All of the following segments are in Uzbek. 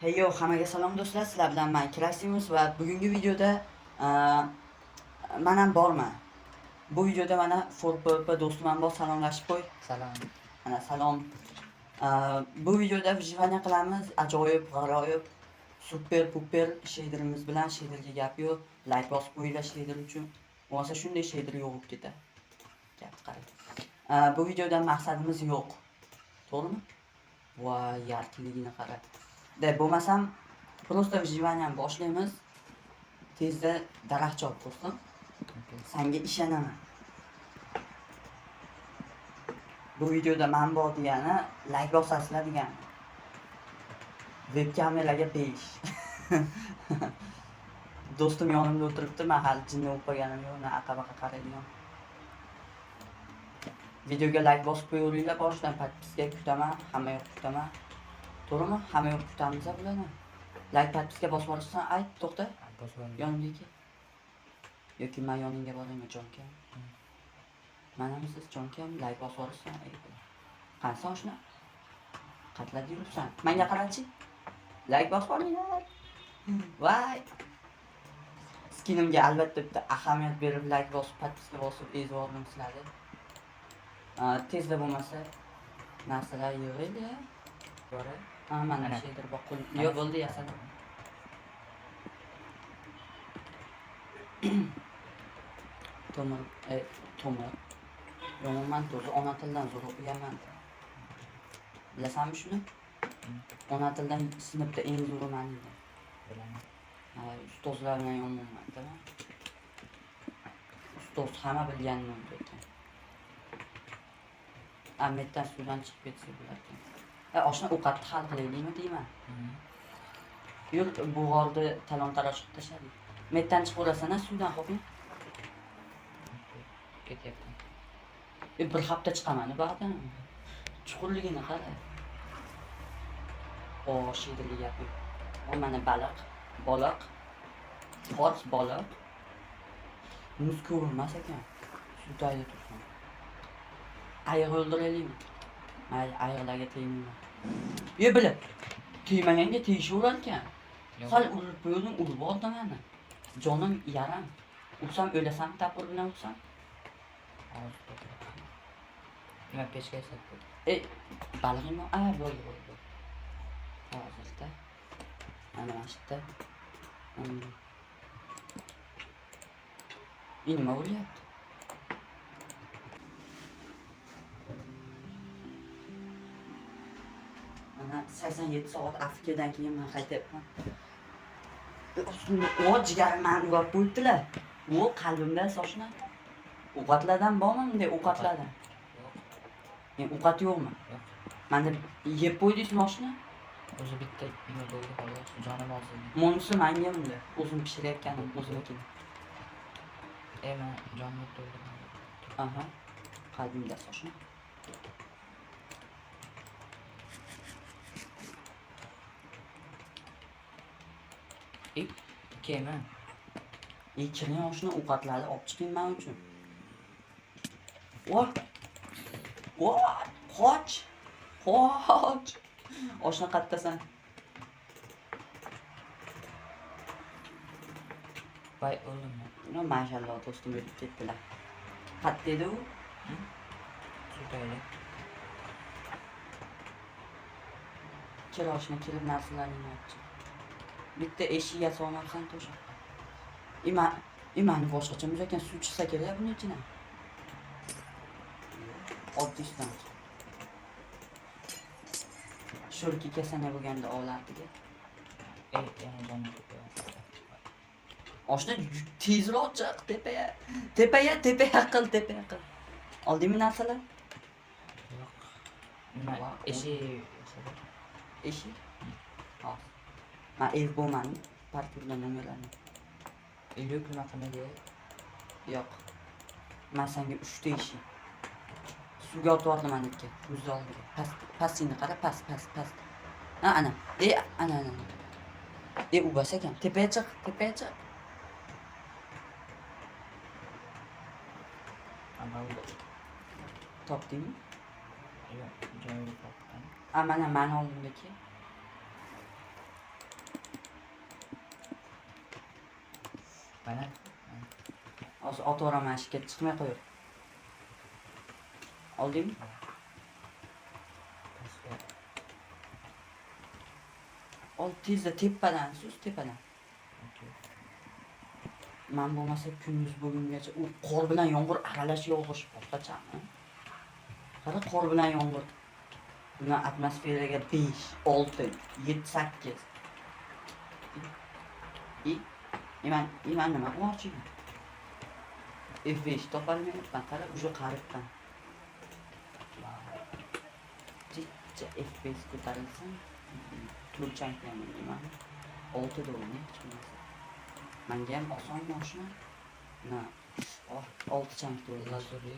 Heyo, hammaga salom do'stlar, sizlar bilan men Krasimuz va bugungi videoda men ham borman. Bu videoda mana ForPP do'stim ham bor, salomlashib qo'y. Salom. Mana salom. Bu videoda vijivaniya qilamiz, ajoyib, g'aroyib, super puper sheyderimiz bilan. Sheyderga gap yo'q. Like bosib qo'yinglar sheyder uchun. Bo'lmasa shunday sheyder yo'q bo'lib ketadi. Gap qarang. Bu videodan maqsadimiz yo'q. To'g'rimi? Voy, yarqinligini qara. Deb bo'lmasam просто vijivaniya boshlaymiz. Tezda daraxt chop do'stim. Senga ishonaman. Bu videoda men bor degani like bosasizlar degani. Webkameraga 5. Do'stim yonimda o'tiribdi, men hali jinni bo'lib qolganim yo'q, aqabaqa qaraydigan. Videoga like bosib qo'yinglar, boshidan podpiska kutaman, hamma yoq kutaman. To'g'rimi? Hamma yoq kutamiz bularni. Like podpiska bosib olishsan, ayt, to'xta. Yonimga kel. Yoki men yoningga boraymi, jonkam? Mana siz jonkam, like bosib olishsan, ayt. Qansa oshna? Qatlab yuribsan. Menga qarachi. Like bosib olinglar. Voy. Skinimga albatta bitta ahamiyat berib like bosib, podpiska bosib ezib oldim sizlarni. Tezda bo'lmasa narsalar yig'ildi. Bora. Mana sheydir boqul. Yo'q bo'ldi yasadim. Tomir. Yomonman to'g'ri, ona tildan zo'r o'qiganman. Bilasanmi shuni? Ona tildan sinfda eng zo'ri men edi. Bilaman. Ustozlar bilan yomonman, tamam? Ustoz hamma bilganini o'qiydi. Ammetdan suvdan chiqib ketsa bo'lardi. Oshna ovqatni hal qilaylikmi deyman. Yo'q, bu g'orda talon-taroj qilib tashladik. Metdan chiqib olasan-a suvdan xo'pmi? Ketyapman. Bir hafta chiqaman ba'dan. Chuqurligini qara. Sheydirga gap yo'q. Mana baliq, xort baliq. Muz ko'rinmas ekan. Suvdayda tursin. Ayiq o'ldiraylikmi? Mayli, ayiqlarga tegmayman. Bilib, tegmaganga tegishaverar ekan. Hali urib qo'ydim, urib oldim meni. Jonim yaram. Ursam o'lasam, tapir bilan ursam. Nima pechga sapdi? Balig'im bo'ldi. Hozirda. Mana shunda. Nima bo'lyapti? Mana 87 soat Afrikadan keyin men qaytyapman. Jigarim urib qo'yibdilar. Bu qalbimda sochna. Ovqatlardan bormi bunday ovqatlardan? Yo'q. Ovqat yo'qmi? Yo'q. Menda yeb qo'ydingizmi oshni? O'zi bitta nima bo'ldi xolos, jonim ozdi. Monisi menga bunda. O'zim pishirayotganim o'zimniki. Men jonim to'ldi. Aha. Qalbimda sochna. Kema. Kiring oshni ovqatlarni olib chiqing men uchun. Qoch. Oshni qattasan. Voy o'ldim. Mashalloh do'stim o'tib ketdilar. Qat dedi u? Sudayli. Kir oshni kirib narsalarni olib. Bitta eshikga solmabsan to'sha. Imani boshqacha ekan, suv chiqsa kerak buning ichidan. Oddiy suv. Sho'rki kasana bo'lganda olardiga. Jonim Oshna tezroq chiq tepaga qil. Oldingmi narsalar? yo'q. Nima? Eshik? Hop. Men ev bo'lman, parkurdan nimalarni. Yo'q, nima qiladi? Yo'q. Men senga 3 ta eshik. Suvga otib yubordim meniki. Muz oldiga. Pastini qara, past. Ana. Ana. U bas ekan. Tepaga chiq. Topdingmi? Yo'q, joyini topdim. Mana men oldimdaki. Mana. Hozir otaveraman, eshikka chiqmay qo'yib. Oldingmi? Pastga. Ol tezda tepadan, sus tepadan. Okey. Men bo'lmasa kunduz bugungacha u qor bilan yomg'ir aralash yog'ish boshqachami? Qara qor bilan yomg'ir. Buni atmosferaga 5, 6, 7, 8. İman nima qilmoqchiman? F5 topolmayapman, qara уже qaribman. Jicha F5 ko'tarilsin. Turchanklayman nima? 6 dollarni hech bo'lmasa. Menga ham oson mashina. Na, 6 chank dollar. Lazuri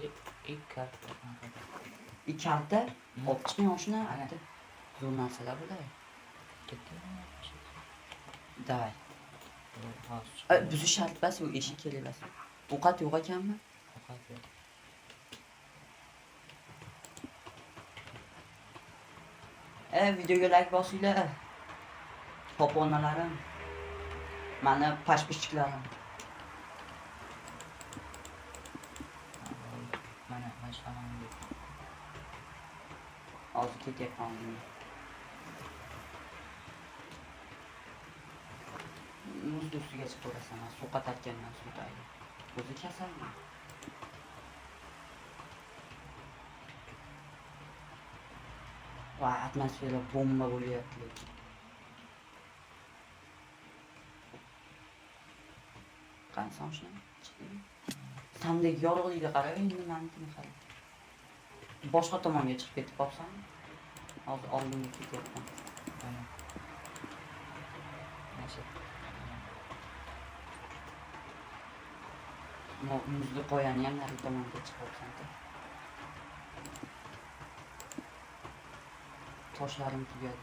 ilk karta. Karta olib chiqing mashina, aytdi. Zo'r narsalar bo'ladi. Ketdimi? Davay. Hozir. Bizi shart bas, u eshik kelibas. Ovqat yo'q ekanmi? Ovqat yo'q. Videoga like bosinglar. Popolnalarim. Mani pashpishchiklarim. Mana mashinaman. Hozir ketyapman. Muz ustiga chiqib ko'rasan, suqqa tatgandan suvdaydi. O'zi kasalmi? Va atmosfera bomba bo'lyapti. Qansan shuni? Samdek yorug'likga qarab, endi meniki qara. Boshqa tomonga chiqib ketib qolsam, hozir oldimga ketyapman. Mana. Nasib. Muzli qo'yani ham nari tomonga chiqibsan. Toshlarim tugadi.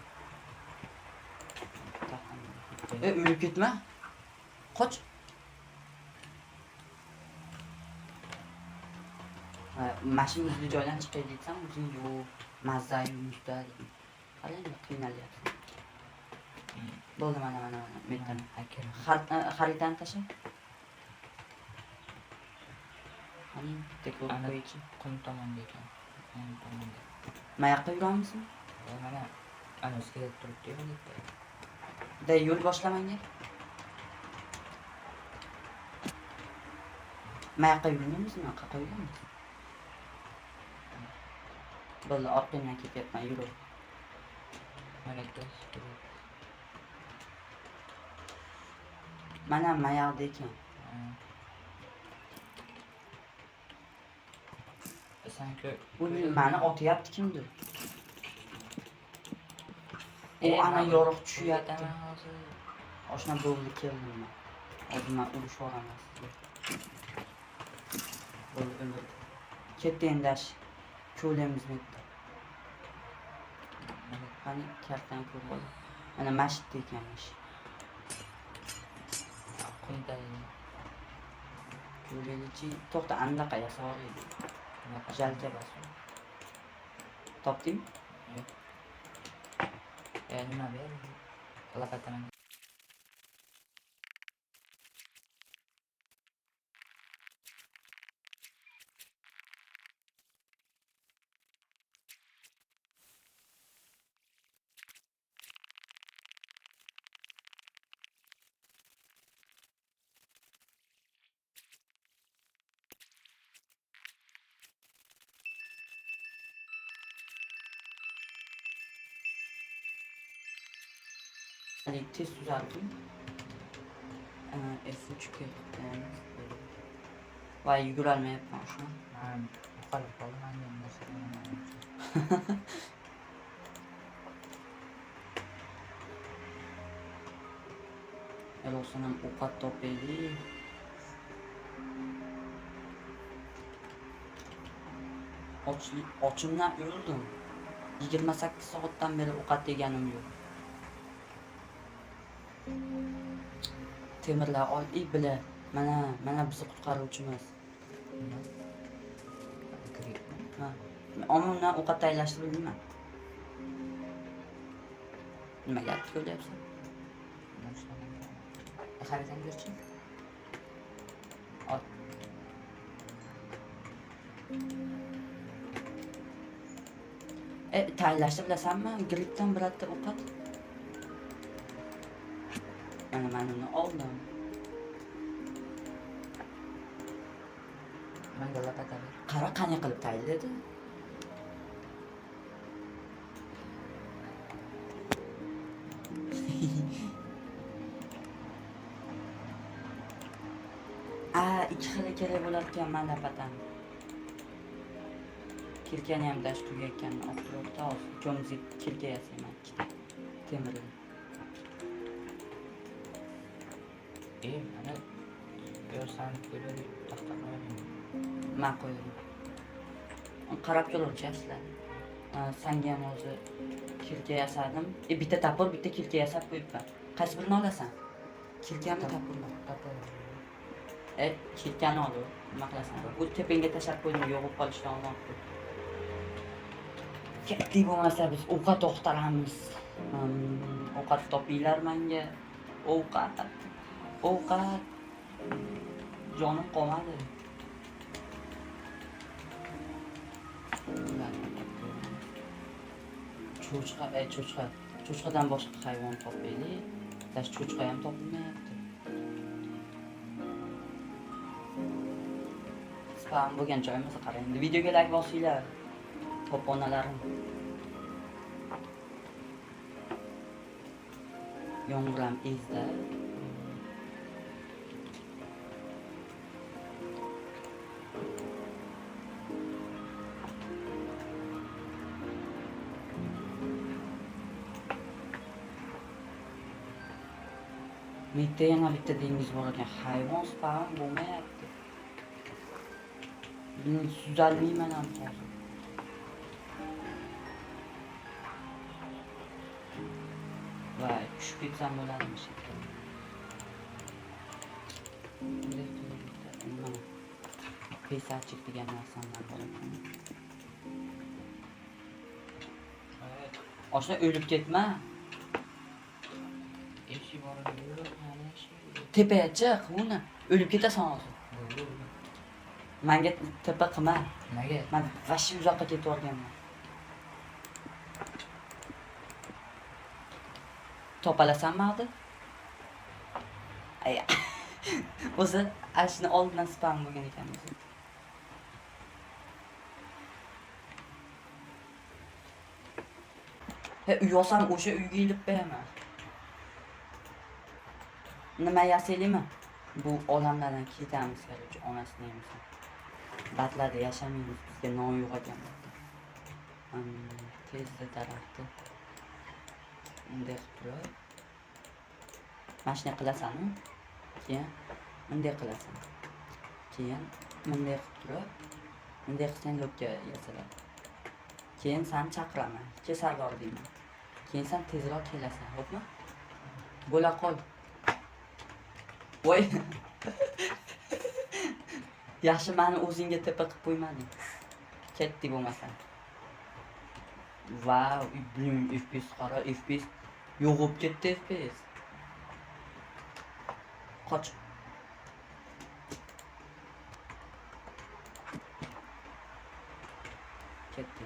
O'lib ketma. Qoch. Mashina muzli joydan chiqay detsam, o'zing yo'q. Mazza muzda. Qarang, qiynalyapsan. Bo'ldi mana. Metan. Xaritani tasha. Ani tekor qo'yichi. Qum tomonda ekan. Qum tomonda. Mayoqqa yuramizmi? Mana ana ustiga turibdi debdi. Da yo'l boshlamanglar. Mayoqqa yurmaymizmi? Qayerqa yuramiz? Bo'ldi, orqangdan ketyapman, yur. Mana mayoqda ekan. Sanki Uni meni otyapti kimdir? Ana yorug' tushyapti. Oshna bo'ldi keldim men. Hozir men urush oraman. Bo'ldi o'ldir. Ketdi endash. Ko'limizni etdi. Qani kartdan ko'rdim. Mana masjidda ekanmish. qumda Ko'lelichi to'xta andaqa yasor edi. Jalka bas. Topding? nima ber? Lapataman. Hadi test düzelttim. F3'e Vay yuguralma yapmam şu an. Yuqori qoldim, men narsa. El olsun ham ovqat topaylik. Ochimdan o'ldim. 28 soatdan beri ovqat yeganim yo'q. Temirlar ol bile. Mana bizni qutqaruvchimiz. Ha. Omondan ovqat tayyorlashtirdingmi? Nima gap qilyapsan? Xaritani berchi. Tayinlashni bilasanmi? Grippdan birodda ovqat. Mana uni oldim. Menga lopata ber. Qara qanday qilib tayinladi? Ikki xil kerak bo'lar ekan mana patan. Kirkani ham dash tugayotganini olib turibdi. Hozir ikkomizga kirka yasayman ikkita. Temirli. Mana görsen böyle tahta koyayım. Men qo'yaman. Qarab turuvchi sizlar. Senga ham hozir kirka yasadim. Bitta tapir, bitta kirka yasab qo'yibman. Qaysi birini olasan? Kirkami tapirmi? Tapır. Kirkani olib, nima qilasan? Bu tepangga tashlab qo'ydim, yo'g'ib qolishdan oldin. Kerak bo'lmasa biz ovqat to'xtaramiz. Ovqat topinglar menga. Ovqat. Jonim qolmadi. Cho'chqadan boshqa hayvon topaylik. Dash cho'chqa ham topilmayapti. Spam bo'lgan joyimizga qarang. Videoga like bosinglar. To'ponalarim. Yomg'ir ezda. Bitta yana bitta dengiz bor ekan. Hayvon spam bo'lmayapti. Men suzalmayman ham hozir. Voy, tushib ketsam bo'ladimi shekilli. Pesachik degan narsamdan bor ekan. Oshna o'lib ketma. Eşi var diyor. Yani eşi. Tepaga chiq, uni o'lib ketasan hozir. Menga tepa qilma. Nega? Men vashi uzoqqa ketib olganman. Topalasanmi hozir? O'zi ashni oldindan spam bo'lgan ekan o'zi. Uy olsam o'sha uyga ilib qo'yaman. Nima yasaylikmi? Bu olamlardan ketamiz kerak, onasini yemisan. Batlarda yashamaymiz, bizga non yo'q ekan. Tezda daraxtni. Bunday qilib turib. Mana shunday qilasanmi? Keyin bunday qilasan. Keyin bunday qilib turib, bunday qilsang lo'kka yasaladi. Keyin sen chaqiraman, kesarlar deyman. Keyin sen tezroq kelasan, xo'pmi? Bo'la qol. Voy. Yaxshi meni o'zingga tepa qilib qo'ymading. Ketdi bo'lmasa. Vau, blum FPS qara, FPS yo'g'ib ketdi FPS. Qoch. Ketdi.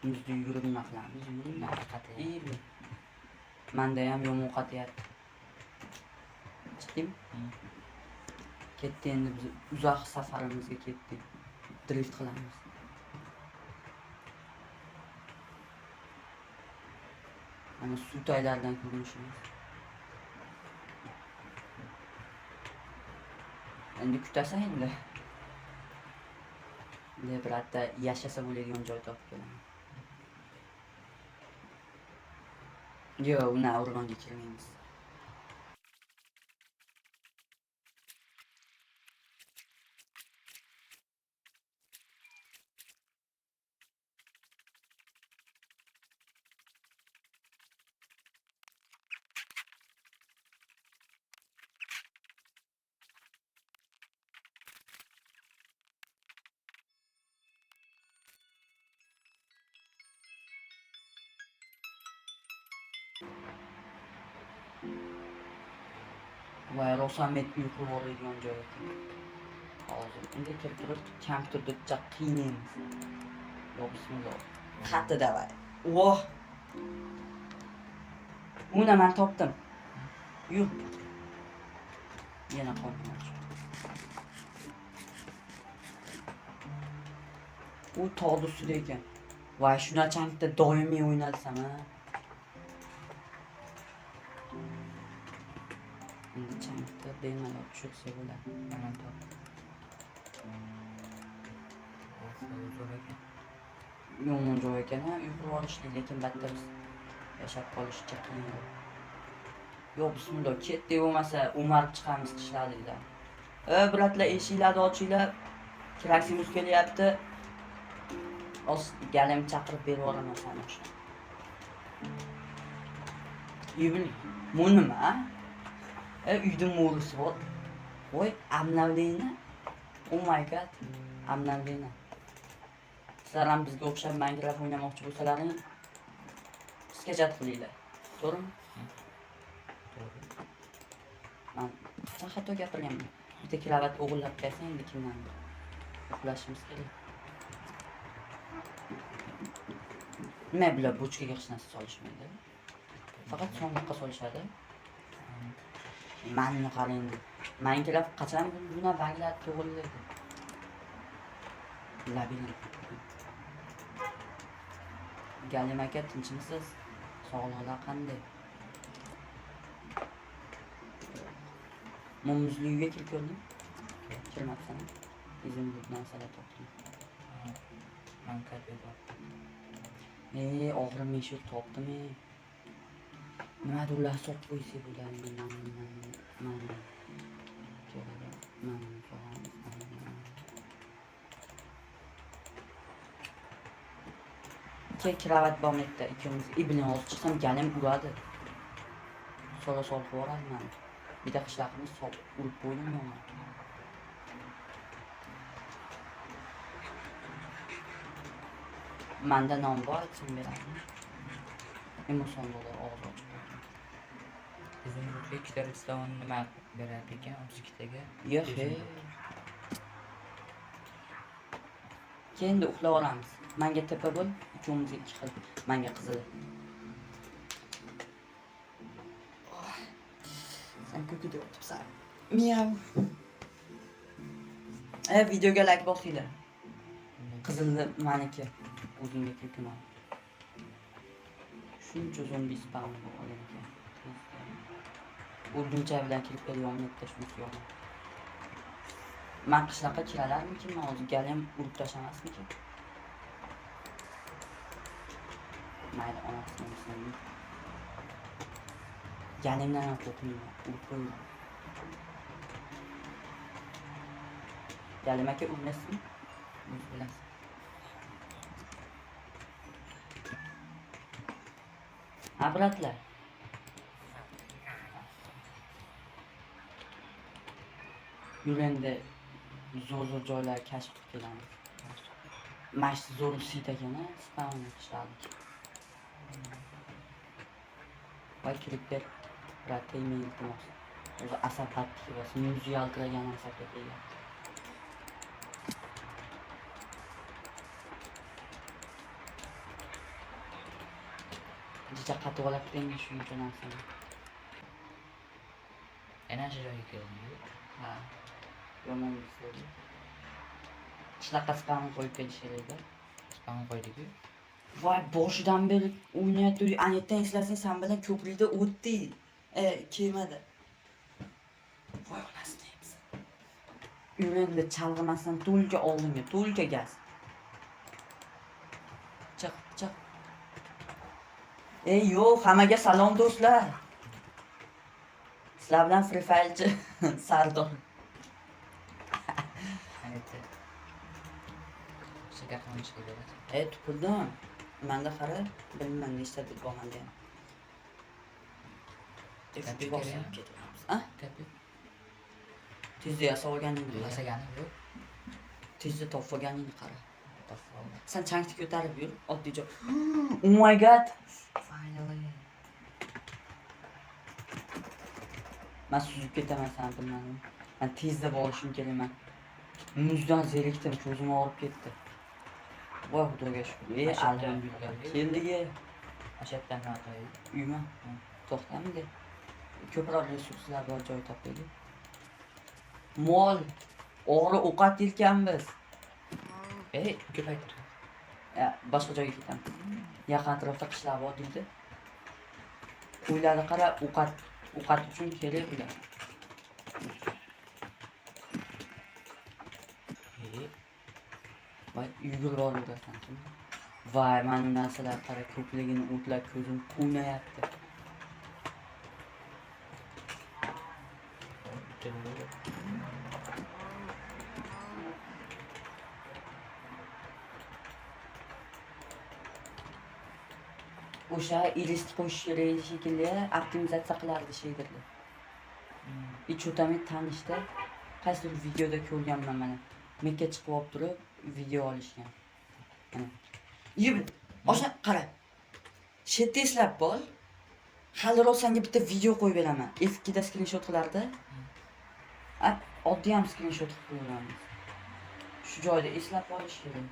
Bizda yugurib nima qilamiz? Yurib. Menda ham yomon qatyapti. Chiqdim. Ketdi endi biz uzoq safarimizga ketdik. Drift qilamiz. Mana suv toylaridan ko'rinishimiz. Endi kutasan endi. Endi birotta yashasa bo'ladigan joy topib kelaman. Yo'q, uni o'rmonga kirmaymiz. Voy, rosa met uyqu boradigan joy ekan. hozir. Endi kelib turib, kompyuterda juda qiynaymiz. Yo, bismillah. Qat'i davay. Voh. Uni men topdim. Yur. Yana qolmoqchi. U tog'da ustida ekan. Voy, shunaqalikda doimiy o'ynalsam, ha. Endi chankda bemalol tushirsa bo'ladi. Mana top. Zo'r ekan. Yomon joy ekan, ha. Uyqu olishli, lekin batda biz yashab qolishcha qiyin. Yo, bismillah, ketdi bo'lmasa Umar chiqamiz qishlarida. Bratlar, eshiklarni ochinglar. Kraksimus kelyapti. Galim chaqirib berib yuboraman seni o'sha. Yubil, bu nima? Uyda mo'risi bor. Voy, обновление. Oh my god. Обновление. Sizlar ham bizga o'xshab Minecraft o'ynamoqchi bo'lsalaring, bizga chat qilinglar. To'g'rimi? To'g'ri. Men xato gapirganman. Bitta kravat o'g'irlab kelsa endi kimdan? Uxlashimiz kerak. Nima bilan bochkaga hech narsa solishmaydi. Faqat sonliqqa solishadi. Manni qarang. Minecraft qachon buni baglar to'g'rilaydi. Labirint. Galim aka, tinchmisiz? Sog'lig'inglar qanday? Mumuzli uyga kelib ko'rdim. Kelmabsan. Izimlik narsalar topdim. Men katta bor. Og'rim eshik topdim. Nimadir ular sotib qo'ysa bo'ladi. Mana. Kravat bormi yerda ikkimiz ibn olib chiqsam galim uradi. So'ra solib boradi meni. Bitta qishlaqimiz urib qo'ydim yomon. Manda non bor, sen beradi. Emoson dolar og'iz ochib. Bizim bu ikkita restoran nima berar ekan, 32taga. Yo'q. Keyin uxlab olamiz. Menga tepa bo'l, uchumizga 2 xil. Menga qizil. Sen ko'kida o'tibsan. Miyav. Videoga like bosinglar. Qizilni meniki. O'zingga ko'kima. Shuncha zombi spam bo'lgan ekan. O'rgimcha bilan kirib kelyapman, netda shunisi yo'q. Men qishloqqa kiralarmikin, hozir galim urib tashlamasmikin? Mayli, onasini. Galimdan ham qo'rqmayman, urib qo'yman. Galim aka urmasmi? O'z bilasiz. Ha, bratlar. Yurenda zo'r joylar kashf qilib kelamiz. Mash zo'r sit ekan-a, spam qishlardi. Voy kirib ber. Bratga email iltimos. O'zi asab qattiq va yuzi yaltiragan asabga kelgan. Juda qattiq olib kelgan shuncha narsani. Enerji joyiga keldim. Ha. Yomon bo'lsa. Qishloqqa spam qo'yib kelishadi. Spam qo'ydik-ku. Voy, boshidan beri o'ynayotdik. Anetdan eslasang, sen bilan ko'prikda o'tdik. Kelmadi. Voy, onasini deymiz. Yurenda chalg'imasdan to'lga oldinga, to'lga gaz. Chiq. Yo'q, hammaga salom do'stlar. Sizlar bilan Free Fire'chi Sardor. Shakar qilishga beradi. Tupurdim. Menda qara, bilmayman nechta deb bo'lganda. Tekst bosib ketyapmiz. Kapi. Tezda yasab olganingni Yasagani yo'q. Tezda topib olganingni qara. Topib oldim. Sen chankni ko'tarib yur, oddiy joy. Oh my god. Finally. Men suzib ketaman, sen bilmadim. Men tezda borishim kerakman. Muzdan zerikdim, ko'zim og'rib ketdi. Voy xudoga shukr. Alhamdulillah. Keldik. Ashaddan naqay. Uyma. To'xtamdi. Ko'proq resurslar bor joy topaylik. Mol, o'g'ri ovqat yeyotganmiz. Ko'paytir. Boshqa joyga ketamiz. Yaqin atrofda qishloq bor deydi. Qo'ylarni qara, ovqat uchun kerak ular. Voy, yugurib olasan. Voy, mana bu narsalar qara, ko'pligini o'tlab ko'zim quvnayapti. O'sha ilist qo'shish kerak shekilli, optimizatsiya qilardi sheydirlar. Ichotami tanishdi. Qaysidir videoda ko'rganman mana. Mekka chiqib olib turib video olishgan. Mana. Yeb, o'sha qara. Shetda eslab bol. Haliroq senga bitta video qo'yib beraman. F2da screenshot qilardi. Oddiy ham screenshot qilib qo'yamiz. Shu joyda eslab olish kerak.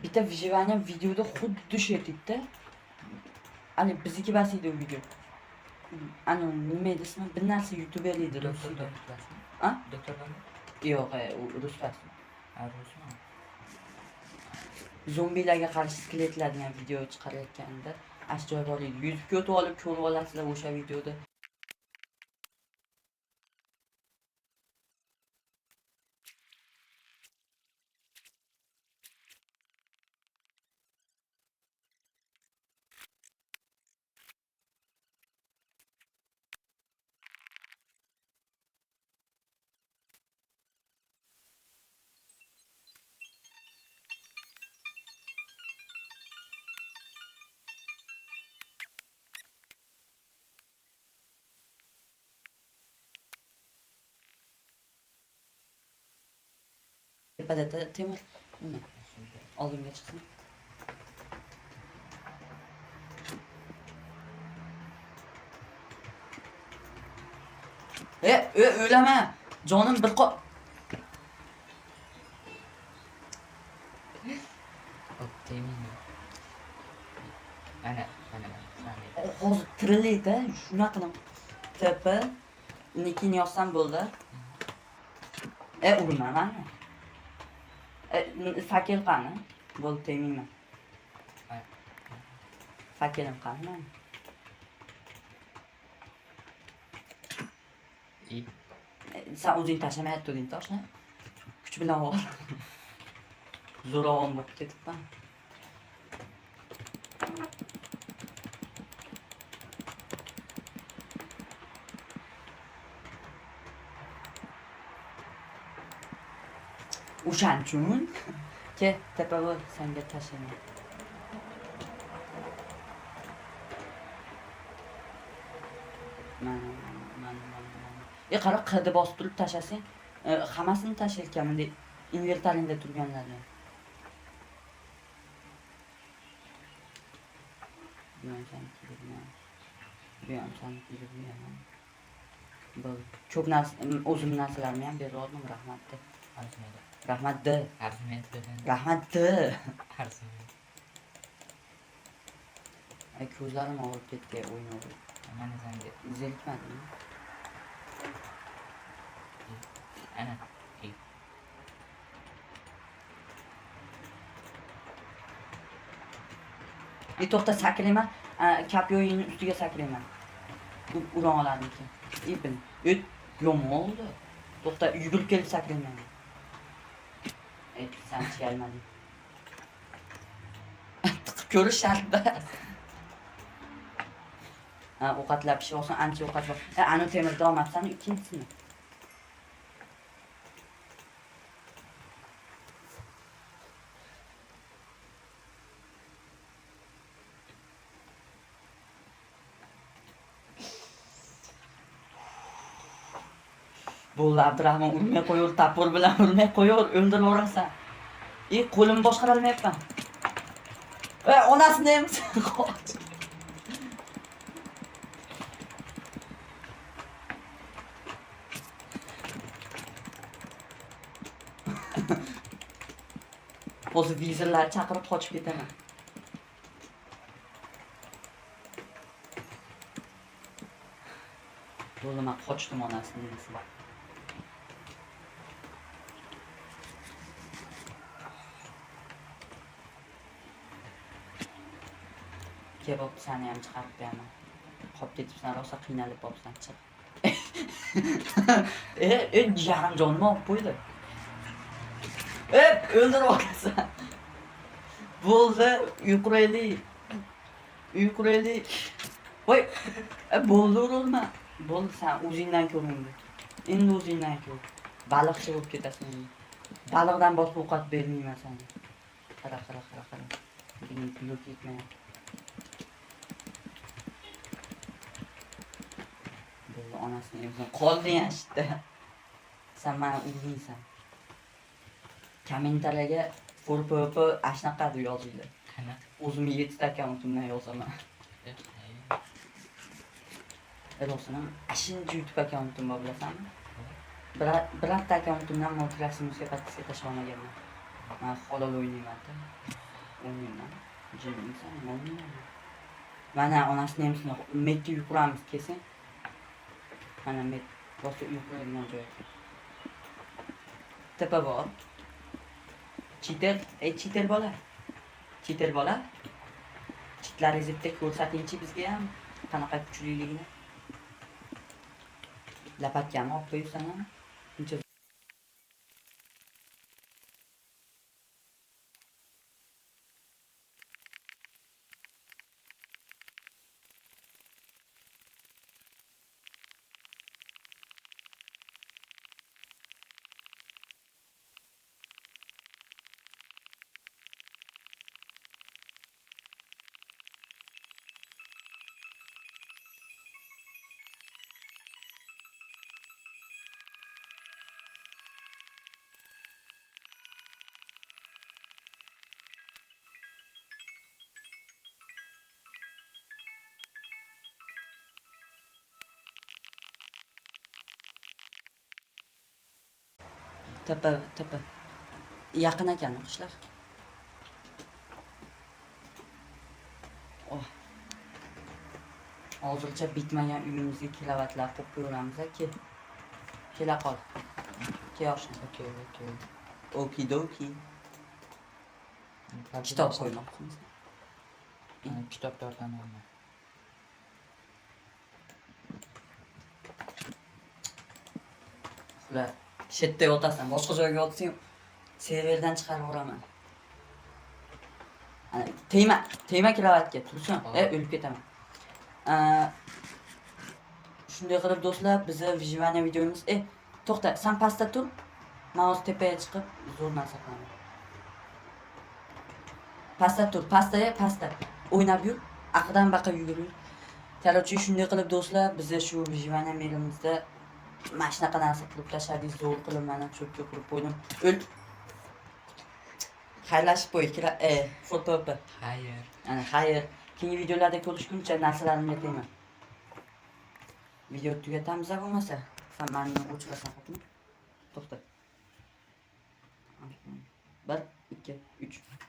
Bitta vijivaniya videoda xuddi shu etdi. Ani bizniki bas edi u video. Ani nima edi ismi? Bir narsa youtuber edi. Doktor. Ha? Doktor. Yo'q, u ruslar. Rusmi? Zombilarga qarshi skeletlar degan video chiqarayotganda ajoyib bor edi. YouTubega o'tib olib ko'rib olasizlar o'sha videoda. Tepada temir. Oldimga chiqsin. O'lama. Jonim bir Ana. hozir tirilaydi, shunaqa qilim. Tepa nikini yozsam bo'ldi. Urmayman. Fakir qani? Bo'ldi temayman. Fakirim qani? Sen o'zing tashlamayapti toshni. Kuch bilan ol. Zo'ravon bo'lib ketibman. O'shan uchun ke tepaga senga tashlayman. Qara qirda bosib turib tashlasang, hammasini tashlayotganman deb inventaringda turganlarni. Bu ham sanki bu ko'p narsa o'zim narsalarimni ham berib oldim, rahmat. Rahmatdi. Ko'zlarim og'rib ketdi, o'yin olib. Mana senga zerikmadim. Ana. To'xta, sakrayman. Kapyoyingning ustiga sakrayman. Uran olarmikin. Ibn. Yomon oldu. To'xta, yugurib kelib sakrayman. Sen gelmedin. Ko'rish shartda. Ovqatlar pishib olsin, ancha ovqat bor. Ani temirda olmabsan ikkinchisini. Bo'ldi, Abdurahmon urmay qo'yor, tapur bilan urmay qo'yor, o'ldirib o'rasan. Qo'limni boshqara olmayapman. Onasini ham Hozir vizirlarni chaqirib qochib ketaman. Bo'ldi, men qochdim onasini esimda. Kebab seni ham chiqarib beraman. Qolib ketibsan, rosa qiynalib qolibsan, chiq. Yarim jonimni olib qo'ydi. O'ldirib olasan. Bo'ldi, uyquraylik. Voy, bo'ldi urulma. Bo'ldi, sen o'zingdan ko'r endi. Endi o'zingdan ko'r. Baliqchi bo'lib ketasan endi. Baliqdan boshqa ovqat bermayman sana. Qara. Mening puli ketmayapti. Bo'ldi, onasini o'zing qolding ashta. Sen meni urg'insan. Kommentariyaga ForPP ashnaqa deb yozinglar. Qanaqa? O'zimni 7 ta akkauntimdan yozaman. Rostdan ashinchi YouTube akkauntim bor bilasanmi? Birorta akkauntimdan motivatsiya podpiska tashlamaganman. Men halol o'ynayman-da. O'ynayman. Jimsan, o'ynayman. Mana onasini ham shuni metga yuquramiz kesing. Mana met rosa yuquradigan joy. Tepa bor. Cheater bola. Chitlaringizni bitta ko'rsatingchi bizga ham qanaqa kuchliligini. Lapatkami olib qo'yibsan-a? Uncha tepa. Yaqin ekan qishloq. Oh. Hozircha bitmagan uyimizga kilovatlar qo'yib ko'ramiz-a, kela qol. Yoshni. Okey. Okidoki. Kitob qo'ymoqchimiz. Kitob tortaman. Ular shetda yotasan, boshqa joyga yotsang serverdan chiqarib yuboraman. Ana tegma kilovatga tursin. O'lib ketaman. Shunday qilib do'stlar, bizni vijivaniya videomiz. To'xta, sen pastda tur. Men hozir tepaga chiqib zo'r narsa qilaman. Pastda tur, pastda. O'ynab yur, aqdan baqa yugur. Короче, shunday qilib do'stlar, bizni shu vijivaniya merimizda mana shunaqa narsa qilib tashladingiz, zo'r qilib mana cho'pga qurib qo'ydim. Xayrlashib qo'y, ForPP. Xayr. Keyingi videolarda ko'rishguncha narsalarimni aytayman. Video tugatamiz bo'lmasa, sen meni o'chirasan, xo'pmi? To'xta. 1 2 3